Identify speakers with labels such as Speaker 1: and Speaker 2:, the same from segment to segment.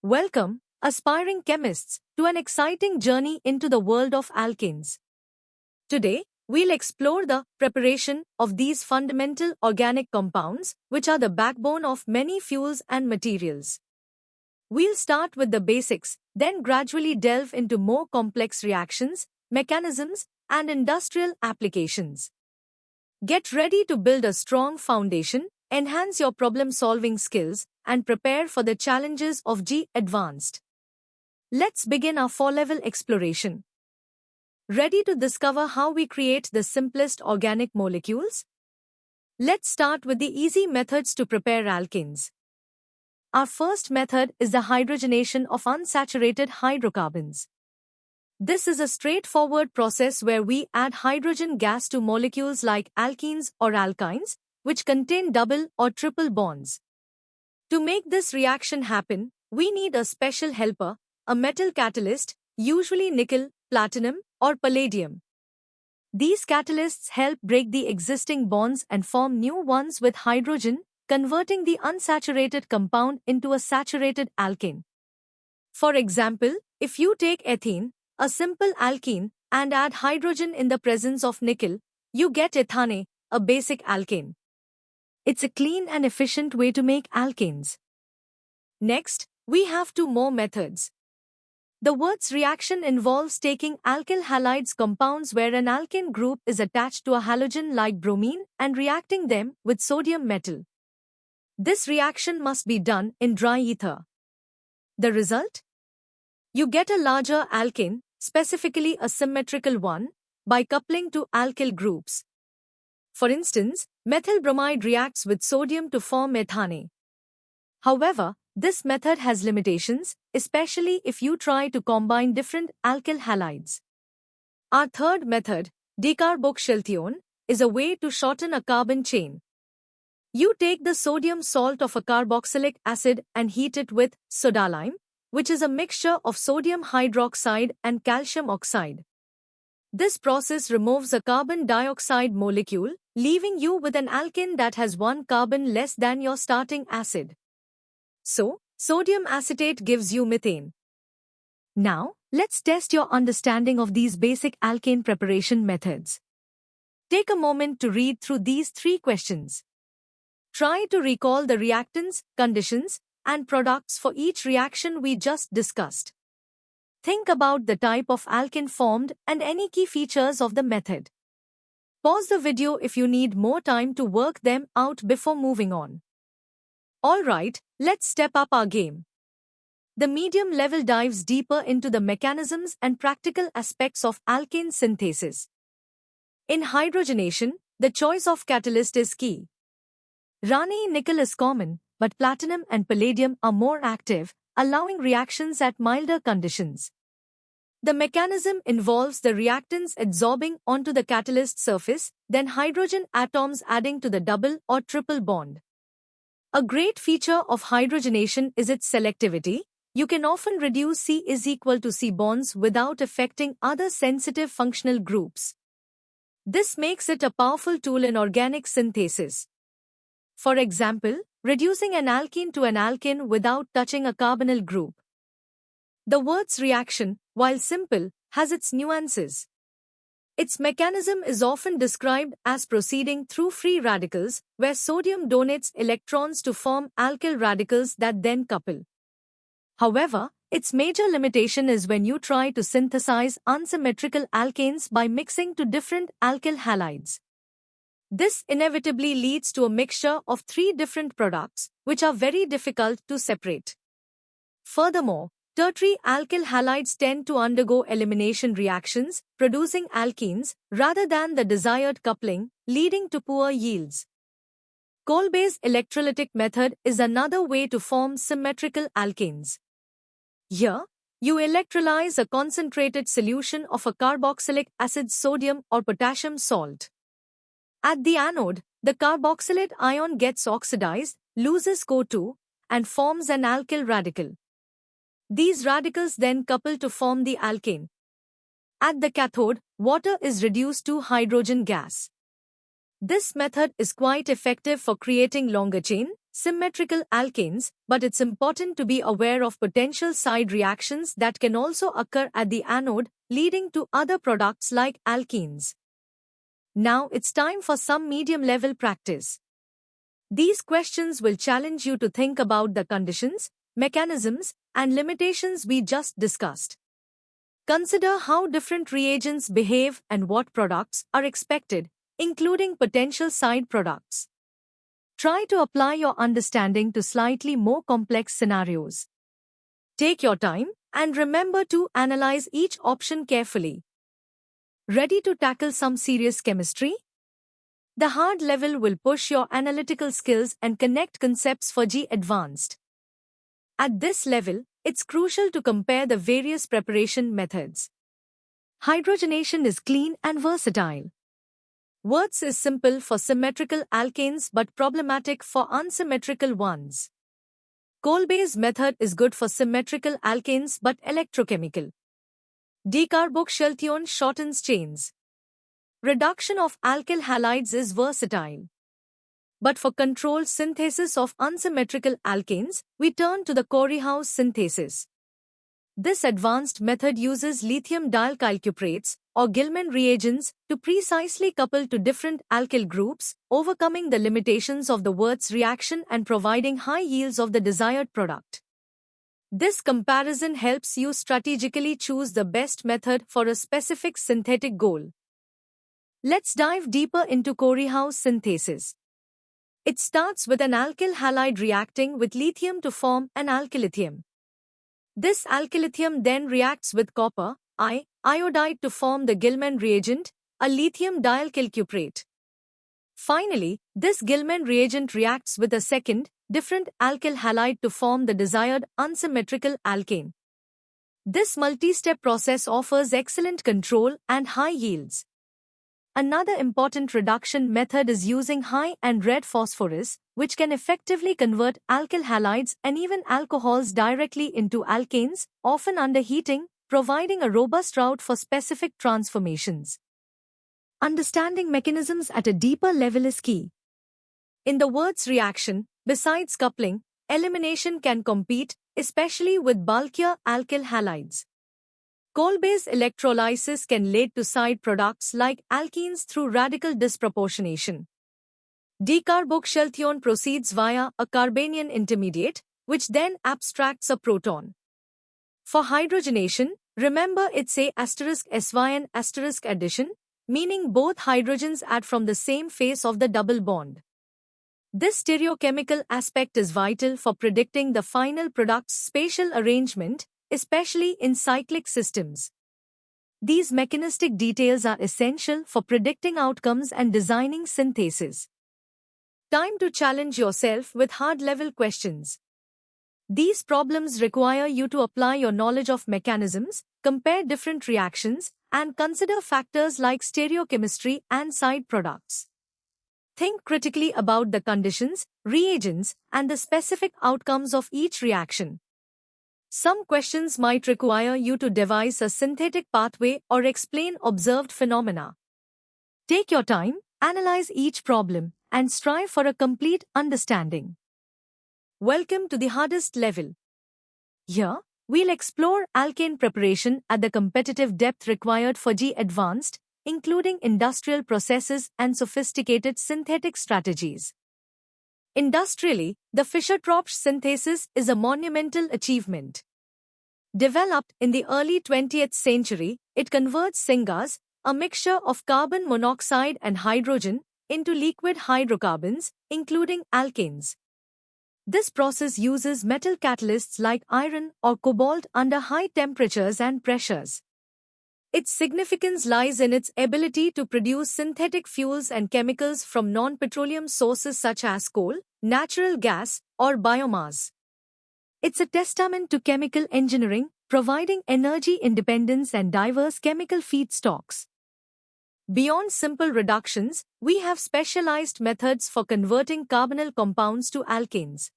Speaker 1: Welcome, aspiring chemists, to an exciting journey into the world of alkenes. Today, we'll explore the preparation of these fundamental organic compounds, which are the backbone of many fuels and materials. We'll start with the basics, then gradually delve into more complex reactions, mechanisms, and industrial applications. Get ready to build a strong foundation, enhance your problem-solving skills, and prepare for the challenges of G Advanced. Let's begin our 4-level exploration. Ready to discover how we create the simplest organic molecules? Let's start with the easy methods to prepare alkenes. Our first method is the hydrogenation of unsaturated hydrocarbons. This is a straightforward process where we add hydrogen gas to molecules like alkenes or alkynes, which contain double or triple bonds. To make this reaction happen, we need a special helper, a metal catalyst, usually nickel, platinum, or palladium. These catalysts help break the existing bonds and form new ones with hydrogen, converting the unsaturated compound into a saturated alkane. For example, if you take ethene, a simple alkene, and add hydrogen in the presence of nickel, you get ethane, a basic alkane. It's a clean and efficient way to make alkanes. Next, we have two more methods. The Wurtz reaction involves taking alkyl halides compounds where an alkane group is attached to a halogen like bromine and reacting them with sodium metal. This reaction must be done in dry ether. The result? You get a larger alkane, specifically a symmetrical one, by coupling two alkyl groups. For instance, methyl bromide reacts with sodium to form ethane. However, this method has limitations, especially if you try to combine different alkyl halides. Our third method, decarboxylation, is a way to shorten a carbon chain. You take the sodium salt of a carboxylic acid and heat it with soda lime, which is a mixture of sodium hydroxide and calcium oxide. This process removes a carbon dioxide molecule, leaving you with an alkane that has one carbon less than your starting acid. So, sodium acetate gives you methane. Now, let's test your understanding of these basic alkane preparation methods. Take a moment to read through these 3 questions. Try to recall the reactants, conditions, and products for each reaction we just discussed. Think about the type of alkane formed and any key features of the method. Pause the video if you need more time to work them out before moving on. Alright, let's step up our game. The medium level dives deeper into the mechanisms and practical aspects of alkane synthesis. In hydrogenation, the choice of catalyst is key. Raney nickel is common, but platinum and palladium are more active, allowing reactions at milder conditions. The mechanism involves the reactants adsorbing onto the catalyst surface, then hydrogen atoms adding to the double or triple bond. A great feature of hydrogenation is its selectivity. You can often reduce C is equal to C bonds without affecting other sensitive functional groups. This makes it a powerful tool in organic synthesis. For example, reducing an alkene to an alkane without touching a carbonyl group. The Wurtz reaction, while simple, has its nuances. Its mechanism is often described as proceeding through free radicals, where sodium donates electrons to form alkyl radicals that then couple. However, its major limitation is when you try to synthesize unsymmetrical alkanes by mixing two different alkyl halides. This inevitably leads to a mixture of 3 different products, which are very difficult to separate. Furthermore, tertiary alkyl halides tend to undergo elimination reactions, producing alkenes, rather than the desired coupling, leading to poor yields. Kolbe's electrolytic method is another way to form symmetrical alkanes. Here, you electrolyze a concentrated solution of a carboxylic acid sodium or potassium salt. At the anode, the carboxylate ion gets oxidized, loses CO2, and forms an alkyl radical. These radicals then couple to form the alkane. At the cathode, water is reduced to hydrogen gas. This method is quite effective for creating longer chain, symmetrical alkanes, but it's important to be aware of potential side reactions that can also occur at the anode, leading to other products like alkenes. Now it's time for some medium-level practice. These questions will challenge you to think about the conditions, mechanisms, and limitations we just discussed. Consider how different reagents behave and what products are expected, including potential side products. Try to apply your understanding to slightly more complex scenarios. Take your time and remember to analyze each option carefully. Ready to tackle some serious chemistry? The hard level will push your analytical skills and connect concepts for G advanced. At this level, it's crucial to compare the various preparation methods. Hydrogenation is clean and versatile. Wurtz is simple for symmetrical alkanes but problematic for unsymmetrical ones. Kolbe's method is good for symmetrical alkanes but electrochemical. Decarboxylation shortens chains. Reduction of alkyl halides is versatile. But for controlled synthesis of unsymmetrical alkanes, we turn to the Cory-House synthesis. This advanced method uses lithium dialkyl cuprates, or Gilman reagents, to precisely couple to different alkyl groups, overcoming the limitations of the Wurtz reaction and providing high yields of the desired product. This comparison helps you strategically choose the best method for a specific synthetic goal. Let's dive deeper into Cory-House synthesis. It starts with an alkyl halide reacting with lithium to form an alkylithium. This alkylithium then reacts with copper iodide to form the Gilman reagent, a lithium dialkyl cuprate. Finally, this Gilman reagent reacts with a second, different alkyl halide to form the desired unsymmetrical alkane. This multi-step process offers excellent control and high yields. Another important reduction method is using high and red phosphorus, which can effectively convert alkyl halides and even alcohols directly into alkanes, often under heating, providing a robust route for specific transformations. Understanding mechanisms at a deeper level is key. In the Wurtz reaction, besides coupling, elimination can compete, especially with bulkier alkyl halides. Kolbe's electrolysis can lead to side products like alkenes through radical disproportionation. Decarboxylation proceeds via a carbanion intermediate, which then abstracts a proton. For hydrogenation, remember it's A*SYN* addition, meaning both hydrogens add from the same face of the double bond. This stereochemical aspect is vital for predicting the final product's spatial arrangement, especially in cyclic systems. These mechanistic details are essential for predicting outcomes and designing synthesis. Time to challenge yourself with hard-level questions. These problems require you to apply your knowledge of mechanisms, compare different reactions, and consider factors like stereochemistry and side products. Think critically about the conditions, reagents, and the specific outcomes of each reaction. Some questions might require you to devise a synthetic pathway or explain observed phenomena. Take your time, analyze each problem, and strive for a complete understanding. Welcome to the hardest level. Here, we'll explore alkane preparation at the competitive depth required for G advanced, including industrial processes and sophisticated synthetic strategies. Industrially, the Fischer-Tropsch synthesis is a monumental achievement. Developed in the early 20th century, it converts syngas, a mixture of carbon monoxide and hydrogen, into liquid hydrocarbons, including alkanes. This process uses metal catalysts like iron or cobalt under high temperatures and pressures. Its significance lies in its ability to produce synthetic fuels and chemicals from non-petroleum sources such as coal, natural gas, or biomass. It's a testament to chemical engineering, providing energy independence and diverse chemical feedstocks. Beyond simple reductions, we have specialized methods for converting carbonyl compounds to alkanes.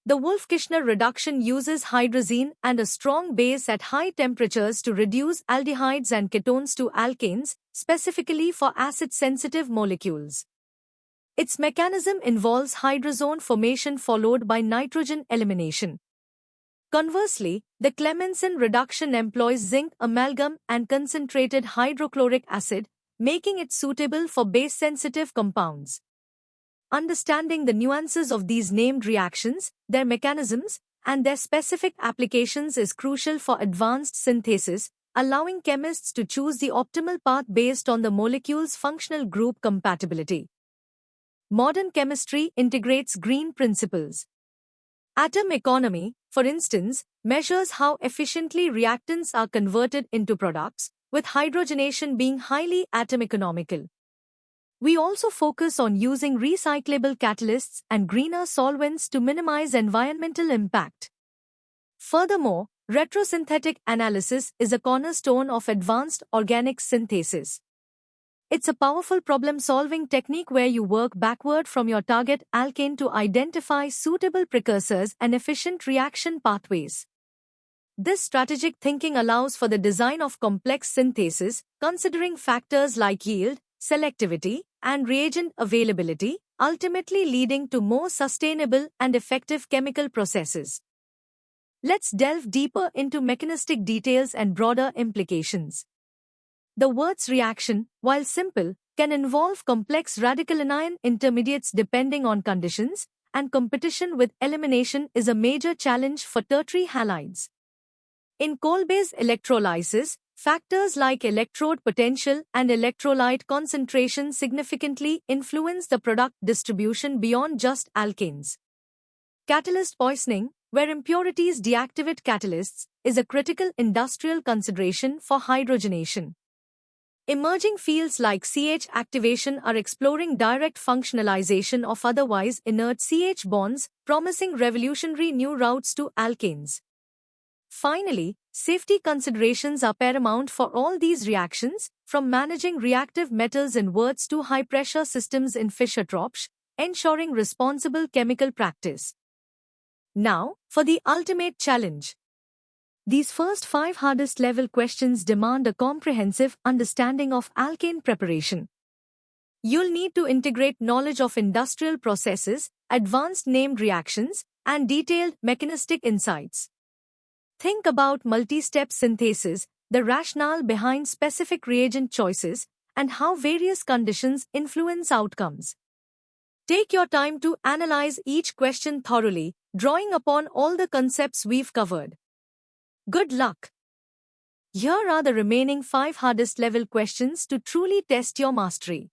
Speaker 1: The Wolff-Kishner reduction uses hydrazine and a strong base at high temperatures to reduce aldehydes and ketones to alkanes, specifically for acid-sensitive molecules. Its mechanism involves hydrazone formation followed by nitrogen elimination. Conversely, the Clemmensen reduction employs zinc amalgam and concentrated hydrochloric acid, making it suitable for base-sensitive compounds. Understanding the nuances of these named reactions, their mechanisms, and their specific applications is crucial for advanced synthesis, allowing chemists to choose the optimal path based on the molecule's functional group compatibility. Modern chemistry integrates green principles. Atom economy, for instance, measures how efficiently reactants are converted into products, with hydrogenation being highly atom economical. We also focus on using recyclable catalysts and greener solvents to minimize environmental impact. Furthermore, retrosynthetic analysis is a cornerstone of advanced organic synthesis. It's a powerful problem-solving technique where you work backward from your target alkane to identify suitable precursors and efficient reaction pathways. This strategic thinking allows for the design of complex syntheses, considering factors like yield, selectivity, and reagent availability, ultimately leading to more sustainable and effective chemical processes. Let's delve deeper into mechanistic details and broader implications. The Wurtz reaction, while simple, can involve complex radical anion intermediates depending on conditions, and competition with elimination is a major challenge for tertiary halides. In coal-based electrolysis, factors like electrode potential and electrolyte concentration significantly influence the product distribution beyond just alkanes. Catalyst poisoning, where impurities deactivate catalysts, is a critical industrial consideration for hydrogenation. Emerging fields like CH activation are exploring direct functionalization of otherwise inert CH bonds, promising revolutionary new routes to alkanes. Finally, safety considerations are paramount for all these reactions, from managing reactive metals in Wurtz to high-pressure systems in Fischer-Tropsch, ensuring responsible chemical practice. Now, for the ultimate challenge. These first 5 hardest level questions demand a comprehensive understanding of alkane preparation. You'll need to integrate knowledge of industrial processes, advanced named reactions, and detailed mechanistic insights. Think about multi-step synthesis, the rationale behind specific reagent choices, and how various conditions influence outcomes. Take your time to analyze each question thoroughly, drawing upon all the concepts we've covered. Good luck! Here are the remaining 5 hardest level questions to truly test your mastery.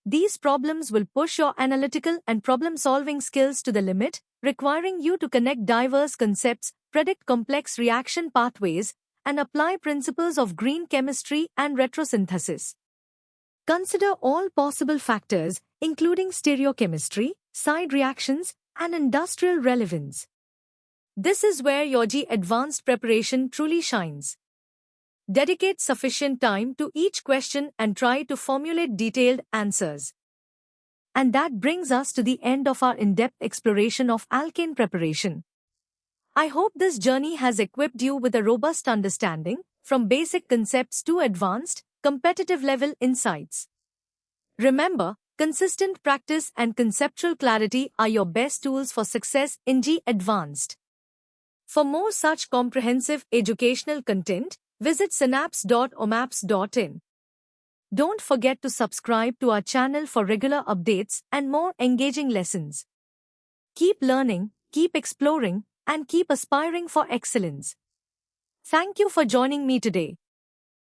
Speaker 1: These problems will push your analytical and problem-solving skills to the limit, requiring you to connect diverse concepts, predict complex reaction pathways, and apply principles of green chemistry and retrosynthesis. Consider all possible factors, including stereochemistry, side reactions, and industrial relevance. This is where your advanced preparation truly shines. Dedicate sufficient time to each question and try to formulate detailed answers. And that brings us to the end of our in-depth exploration of alkane preparation. I hope this journey has equipped you with a robust understanding, from basic concepts to advanced, competitive-level insights. Remember, consistent practice and conceptual clarity are your best tools for success in Advanced. For more such comprehensive educational content, visit synapse.omaps.in. Don't forget to subscribe to our channel for regular updates and more engaging lessons. Keep learning, keep exploring, and keep aspiring for excellence. Thank you for joining me today.